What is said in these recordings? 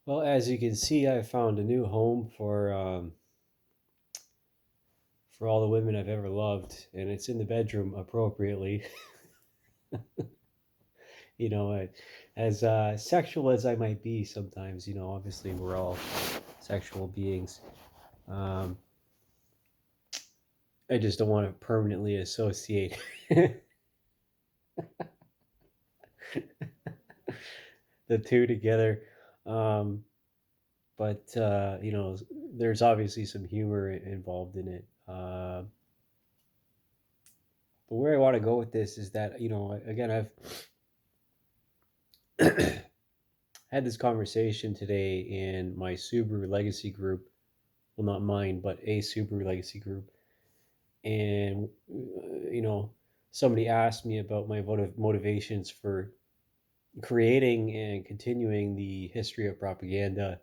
Well, as you can see, I found a new home for all the women I've ever loved, and it's in the bedroom appropriately. you know, I, as sexual as I might be sometimes, obviously we're all sexual beings. Um, I just don't want to permanently associate the two together. Um, but there's obviously some humor involved in it. But where I want to go with this is that again, I've had this conversation today in my Subaru Legacy group. Well, not mine, but a Subaru Legacy group. And, somebody asked me about my motivations for creating and continuing the history of propaganda.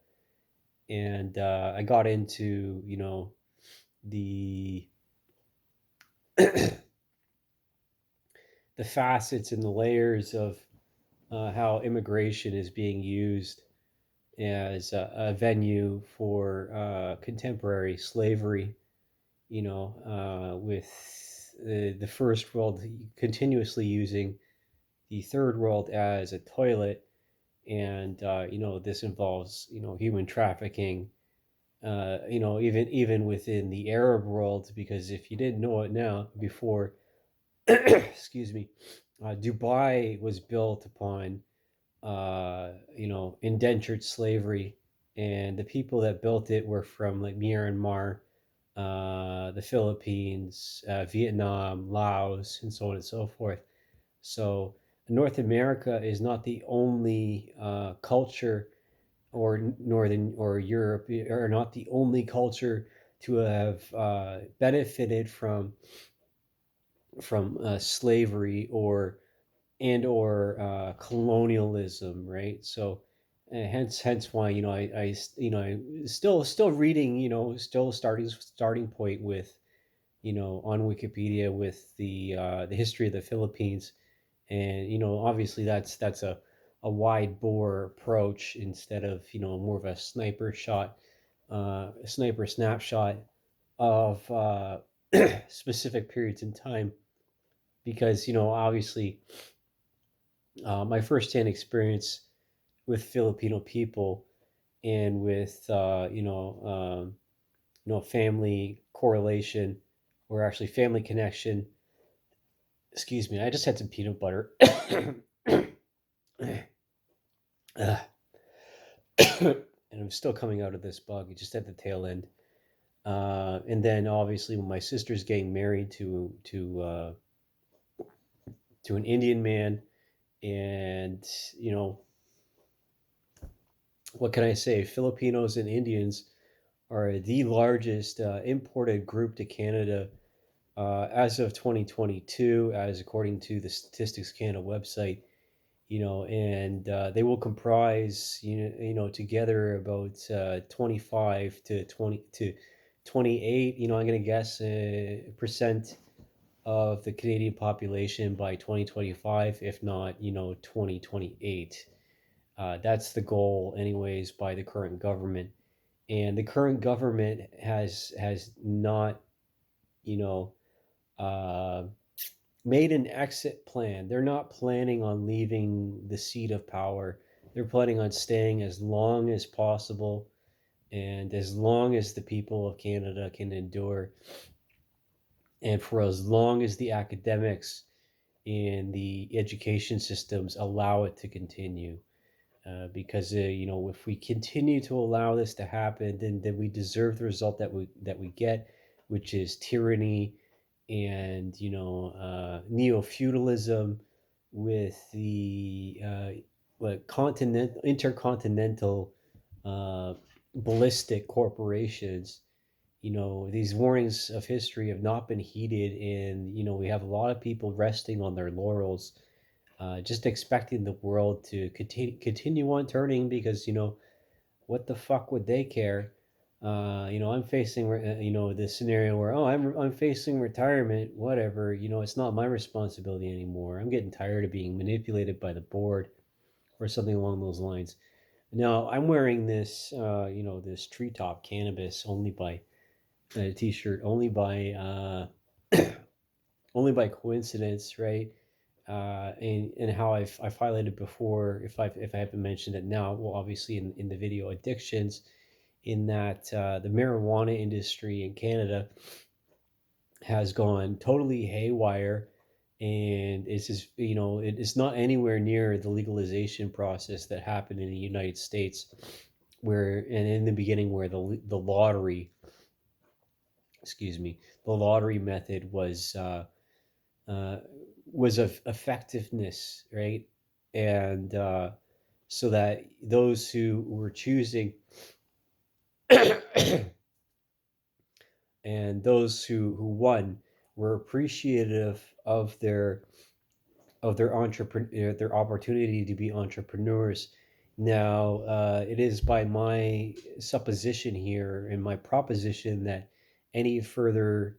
And I got into, the the facets and the layers of how immigration is being used as a venue for contemporary slavery, with the first world continuously using the third world as a toilet. And, this involves, human trafficking, even within the Arab world, because if you didn't know it now before, excuse me, Dubai was built upon indentured slavery, and the people that built it were from like Myanmar, the Philippines, Vietnam, Laos, and so on and so forth. So North America is not the only culture, or Northern or Europe are not the only culture to have benefited from slavery or colonialism, right? So hence why I still reading, still starting point with, on Wikipedia with the history of the Philippines. And obviously that's a wide bore approach instead of more of a sniper snapshot of specific periods in time, because obviously my firsthand experience with Filipino people and with family correlation, or actually family connection. Excuse me, I just had some peanut butter. And I'm still coming out of this bug, just at the tail end. And then obviously when my sister's getting married to an Indian man, and you know what can I say? Filipinos and Indians are the largest imported group to Canada as of 2022, as according to the Statistics Canada website. And they will comprise, together about 25 to 28. I'm going to guess percent of the Canadian population by 2025, if not 2028. That's the goal, anyways, by the current government. And the current government has not, you know, uh, made an exit plan. They're not planning on leaving the seat of power. They're planning on staying as long as possible, and as long as the people of Canada can endure, and for as long as the academics and the education systems allow it to continue. Because if we continue to allow this to happen, then we deserve the result that we get, which is tyranny and neo feudalism, with the what intercontinental uh, ballistic corporations. These warnings of history have not been heeded, and we have a lot of people resting on their laurels, just expecting the world to continue on turning, because what the fuck would they care? I'm facing this scenario where, oh, I'm facing retirement, whatever. It's not my responsibility anymore. I'm getting tired of being manipulated by the board, or something along those lines. Now I'm wearing this, this treetop cannabis only by t-shirt only by only by coincidence, right? And how I've highlighted before, if I haven't mentioned it now, well, obviously in the video addictions, in that the marijuana industry in Canada has gone totally haywire, and it's just it's not anywhere near the legalization process that happened in the United States, where and in the beginning where the lottery, excuse me, the lottery method uh, was of effectiveness, right? And so that those who were choosing and those who won were appreciative of their entrepreneur their opportunity to be entrepreneurs. Now, it is by my supposition here and my proposition that any further,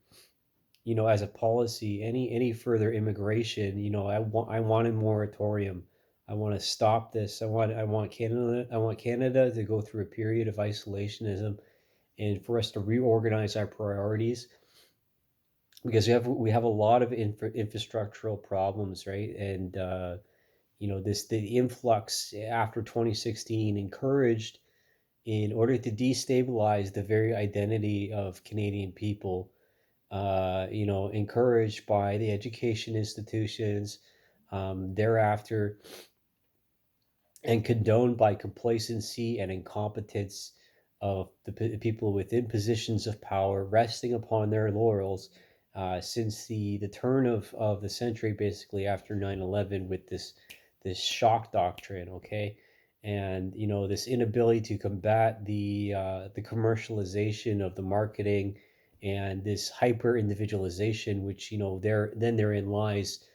as a policy, any further immigration, I want a moratorium. I want to stop this. I want Canada to go through a period of isolationism, and for us to reorganize our priorities, because we have a lot of infrastructural problems, right? And the influx after 2016 encouraged, in order to destabilize the very identity of Canadian people, encouraged by the education institutions, thereafter, and condoned by complacency and incompetence of the people within positions of power, resting upon their laurels, since the turn of the century, basically after 9/11, with this shock doctrine, okay? And this inability to combat the commercialization of the marketing, and this hyper individualization, which therein lies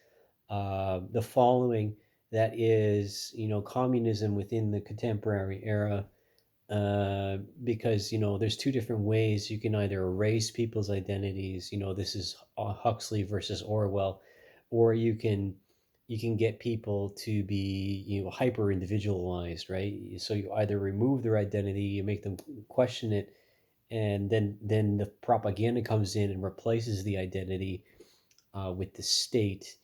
the following, that is communism within the contemporary era, because there's two different ways you can either erase people's identities. This is Huxley versus Orwell, or you can get people to be hyper individualized, right? So you either remove their identity, you make them question it, and then the propaganda comes in and replaces the identity with the state,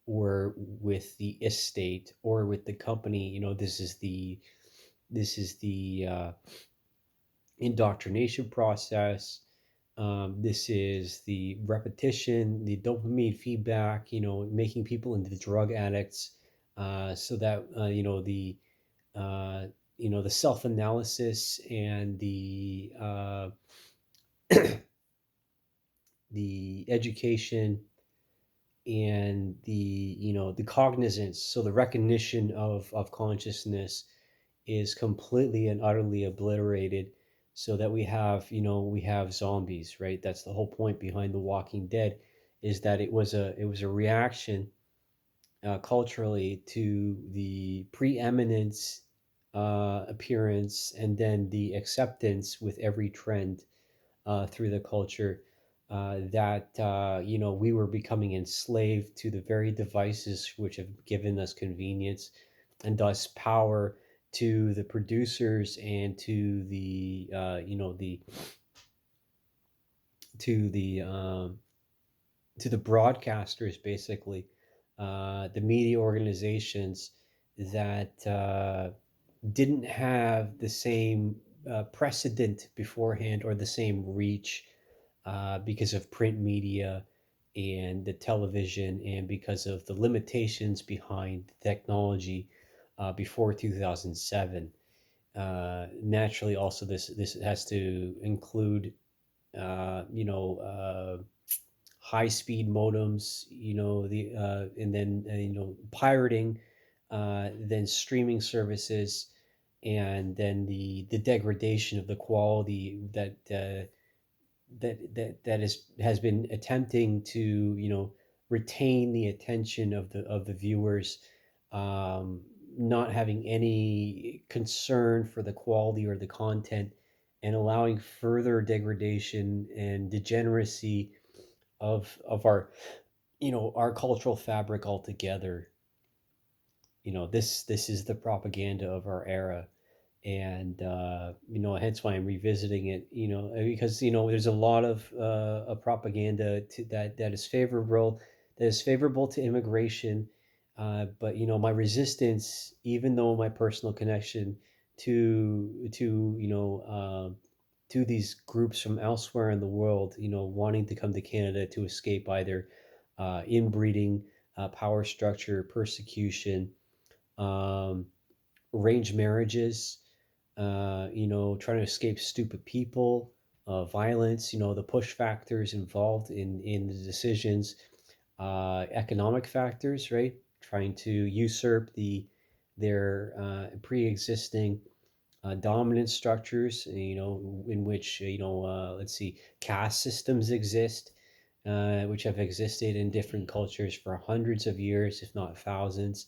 or with the estate, or with the company. This is the indoctrination process. This is the repetition, the dopamine feedback, making people into drug addicts, so that uh, the self analysis and the education and the cognizance, so the recognition of consciousness, is completely and utterly obliterated, so that we have zombies, right? That's the whole point behind The Walking Dead, is that it was a reaction, culturally, to the preeminence, appearance, and then the acceptance with every trend, through the culture, that we were becoming enslaved to the very devices which have given us convenience, and thus power, to the producers, and to the broadcasters, basically, the media organizations that didn't have the same precedent beforehand, or the same reach, because of print media and the television, and because of the limitations behind technology, before 2007. Naturally, also this has to include, high speed modems, and then pirating, then streaming services, and then the degradation of the quality that has been attempting to retain the attention of the viewers, um, not having any concern for the quality or the content, and allowing further degradation and degeneracy of our cultural fabric altogether. This is the propaganda of our era. and hence why I'm revisiting it. Because there's a lot of propaganda that is favorable to immigration, but my resistance, even though my personal connection to these groups from elsewhere in the world, wanting to come to Canada to escape either inbreeding, power structure, persecution, um, arranged marriages, trying to escape stupid people, violence, the push factors involved in the decisions, economic factors, right? Trying to usurp their pre-existing dominant structures, in which let's see, caste systems exist, which have existed in different cultures for hundreds of years, if not thousands.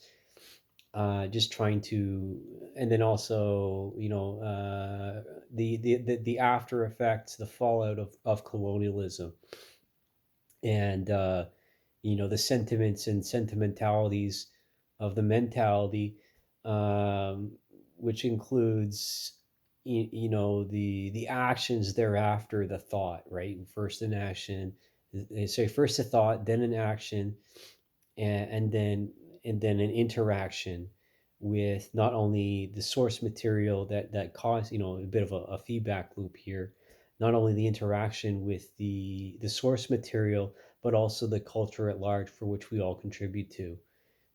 Just trying to, and then also, the after effects, the fallout of colonialism, and the sentiments and sentimentalities of the mentality, um, which includes the actions thereafter the thought, right? First an action, so first a thought, then an action, and then an interaction with not only the source material that caused, a bit of a feedback loop here, not only the interaction with the source material, but also the culture at large for which we all contribute to,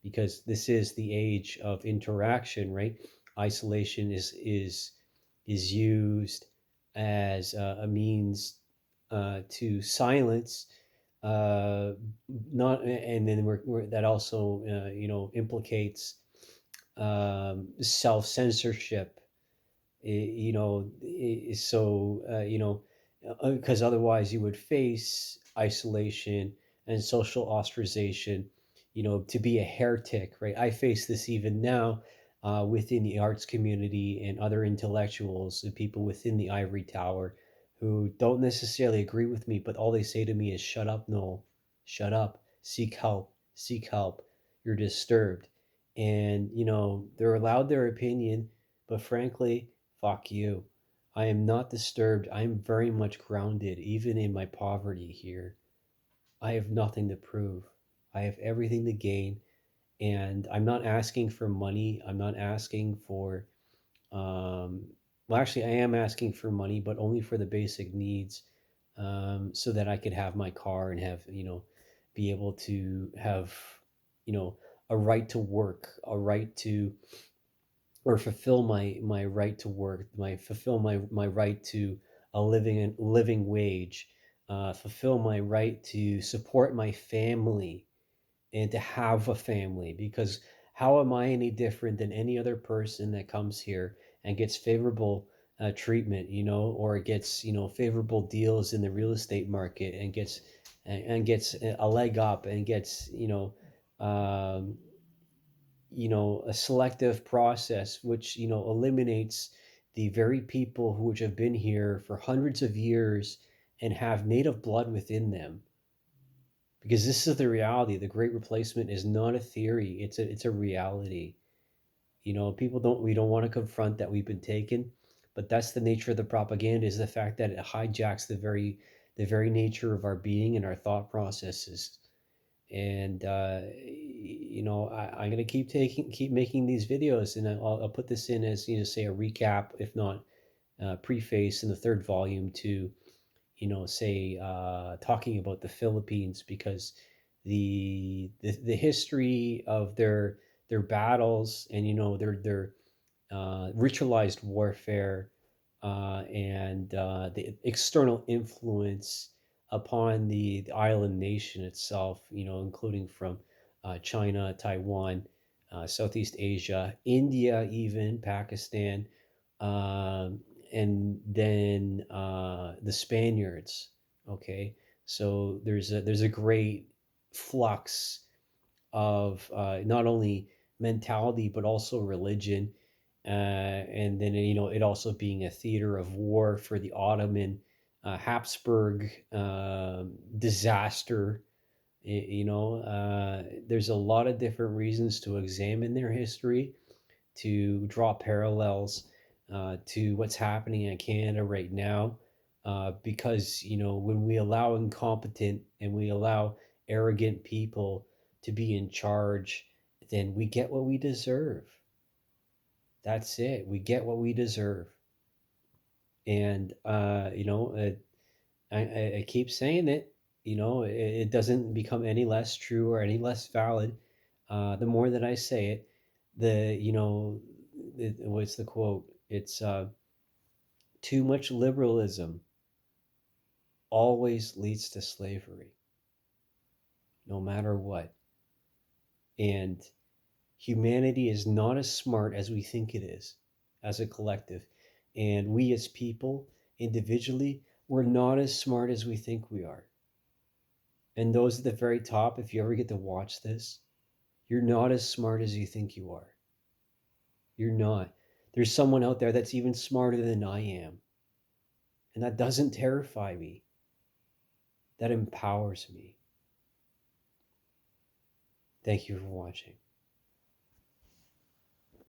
because this is the age of interaction, right? Isolation is used as a means to silence, uh, not, and then that also implicates self censorship. So because otherwise you would face isolation and social ostracization, to be a heretic, right? I face this even now within the arts community and other intellectuals and people within the ivory tower who don't necessarily agree with me, but all they say to me is, shut up, Noel, shut up, seek help, you're disturbed. And they're allowed their opinion, but frankly, fuck you. I am not disturbed. I am very much grounded, even in my poverty here. I have nothing to prove. I have everything to gain. And I'm not asking for money. I'm not asking for, um, well, actually, I am asking for money, but only for the basic needs, so that I could have my car and have, be able to have, you know, a right to work, a right to, or fulfill my right to work, my right to a living wage, fulfill my right to support my family and to have a family. Because how am I any different than any other person that comes here and gets favorable treatment, or gets favorable deals in the real estate market, and gets a leg up, and gets um, a selective process which eliminates the very people who which have been here for hundreds of years and have native blood within them. Because this is the reality. The great replacement is not a theory, it's a reality. People don't we don't want to confront that we've been taken, but that's the nature of the propaganda, is the fact that it hijacks the very nature of our being and our thought processes. And I'm gonna keep making these videos, and I'll put this in as, say, a recap, if not preface in the third volume, to say, talking about the Philippines, because the history of their battles, and their ritualized warfare, and the external influence upon the island nation itself, including from China, Taiwan, Southeast Asia, India, even Pakistan, um, and then the Spaniards. Okay, so there's a great flux of not only mentality but also religion, and then it also being a theater of war for the Ottoman, Habsburg disaster. There's a lot of different reasons to examine their history, to draw parallels, to what's happening in Canada right now, because when we allow incompetent and we allow arrogant people to be in charge, then we get what we deserve. That's it. We get what we deserve. And I keep saying it. It doesn't become any less true or any less valid. The more that I say it, what's the quote? It's too much liberalism always leads to slavery, no matter what. And humanity is not as smart as we think it is as a collective. And we as people, individually, we're not as smart as we think we are. And those at the very top, if you ever get to watch this, you're not as smart as you think you are. You're not. There's someone out there that's even smarter than I am. And that doesn't terrify me, that empowers me. Thank you for watching.